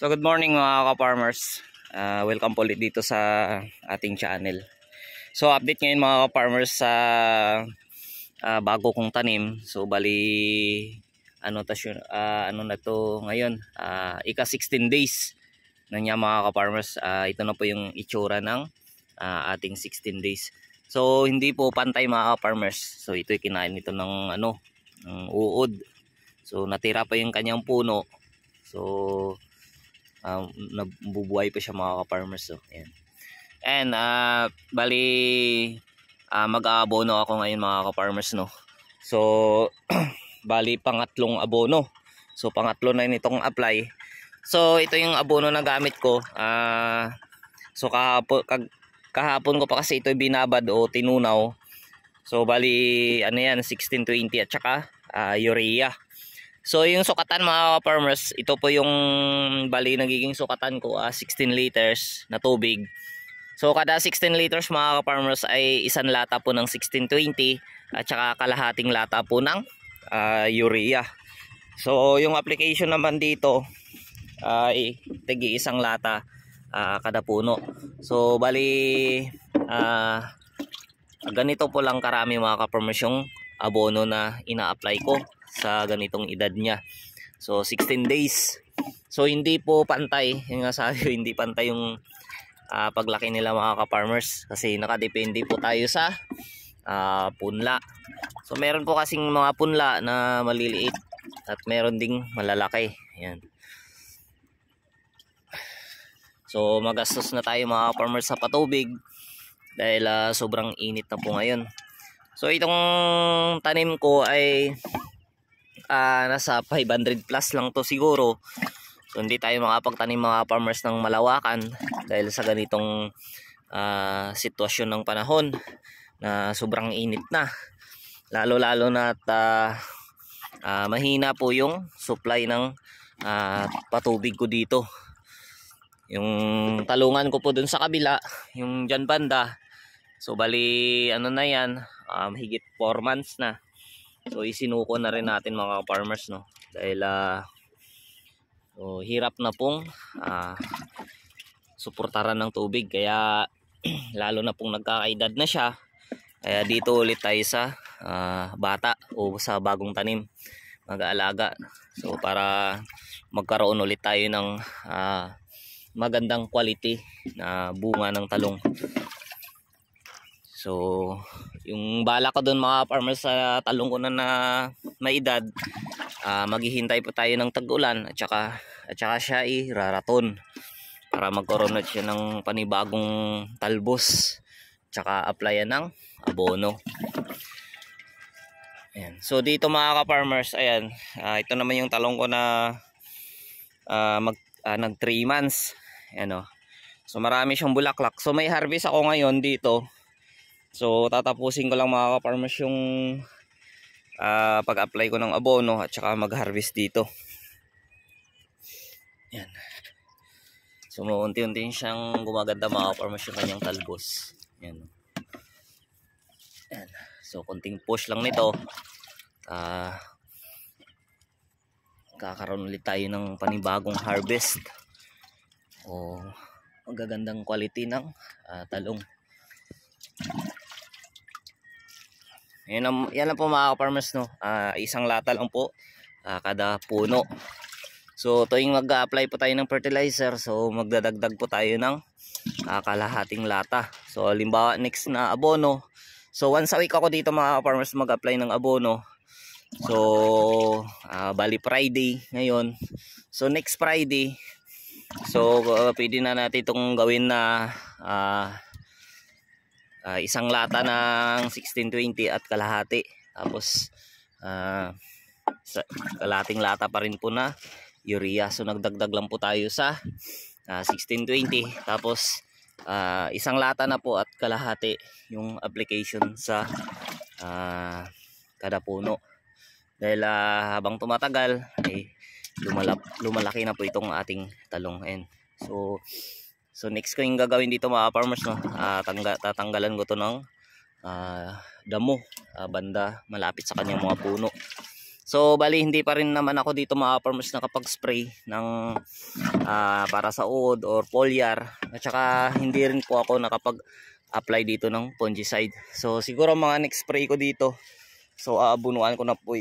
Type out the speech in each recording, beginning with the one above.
So good morning mga ka-farmers. Welcome po ulit dito sa ating channel. So update ngayon mga ka-farmers sa bago kong tanim. So bali ano na to ngayon, ika 16 days na niya mga ka-farmers. Ito na po yung itsura ng ating 16 days. So hindi po pantay mga ka-farmers. So ito kinain nito ng ng uod. So natira pa yung kanyang puno. So nabubuhay pa siya mga ka-farmers. So, ayan. And bali mag-aabono ako ngayon mga ka-farmers, no. So bali pangatlong abono. So pangatlo na nitong apply. So ito yung abono na gamit ko. So kahapon ko pa kasi ito binabad o tinunaw. So bali ano yan, 1620 at saka urea. So yung sukatan mga farmers, ito po yung bali nagiging sukatan ko, 16 liters na tubig. So kada 16 liters mga farmers ay isang lata po ng 1620 at saka kalahating lata po ng urea. So yung application naman dito ay tigi isang lata kada puno. So bali ganito po lang karami mga farmers yung abono na ina-apply ko sa ganitong edad niya. So 16 days. So hindi po pantay, yung nga sabi, hindi pantay yung paglaki nila mga ka-farmers kasi nakadepende po tayo sa punla. So meron po kasing mga punla na maliliit at meron ding malalaki. Ayan. So magastos na tayo mga farmers sa patubig dahil sobrang init na po ngayon. So itong tanim ko ay nasa 500 plus lang to siguro. So hindi tayo makapagtanim mga farmers ng malawakan dahil sa ganitong sitwasyon ng panahon na sobrang init na. Lalo na at mahina po yung supply ng patubig ko dito. Yung talungan ko po dun sa kabila, yung dyan banda. So bali ano na yan, higit 4 months na. So isinuko na rin natin mga farmers, no, dahil so, hirap na pong suportaran ng tubig, kaya lalo na pong nagkakaedad na siya, kaya dito ulit tayo sa bata o sa bagong tanim mag-aalaga. So para magkaroon ulit tayo ng magandang quality na bunga ng talong. So yung bala ko doon mga farmers sa talong ko na may edad, maghihintay po tayo ng tag-ulan at saka siya iraraton para magkaroon na siya ng panibagong talbos at saka applyan ng abono. Ayan. So dito mga ka-farmers, ayan, ito naman yung talong ko na nag 3 months. Ayan, oh. So marami siyang bulaklak. So may harvest ako ngayon dito. So tatapusin ko lang mga ka-farmers yung pag-apply ko ng abono at saka mag-harvest dito. Yan. So unti-unti siyang gumaganda mga ka-farmers yung kanyang talbos. Yan. Yan. So konting push lang nito. Kakaroon ulit tayo ng panibagong harvest. O magagandang quality ng talong. Yan lang po mga farmers, no. Isang lata lang po kada puno. So tuwing mag-apply po tayo ng fertilizer, so magdadagdag po tayo ng kalahating lata. So halimbawa next na abono, so once a week ako dito mga farmers mag-apply ng abono. So bali Friday ngayon. So next Friday, so pwede na natin itong gawin na isang lata ng 1620 at kalahati. Tapos kalahating lata pa rin po na urea. So nagdagdag lang po tayo sa 1620. Tapos isang lata na po at kalahati yung application sa kada puno. Dahil habang tumatagal ay lumalaki na po itong ating talong. And so next ko yung gagawin dito mga farmers, no, tatanggalan ko to ng damo banda malapit sa kanyang mga puno. So bali hindi pa rin naman ako dito mga-farmers nakapag-spray ng para sa uod or foliar, at saka hindi rin po ako nakapag-apply dito ng fungicide. So siguro mga next spray ko dito, so aabunuan ko na po,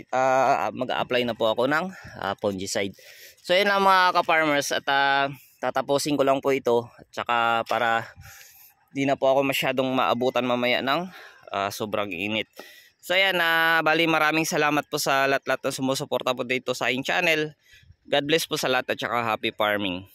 mag-a-apply na po ako ng fungicide. So yun lang mga ka-farmers, at tatapusin ko lang po ito, at saka para di na po ako masyadong maabutan mamaya ng sobrang init. So ayan, bali maraming salamat po sa lahat-lahat na sumusuporta po dito sa aking channel. God bless po sa lahat, at saka happy farming.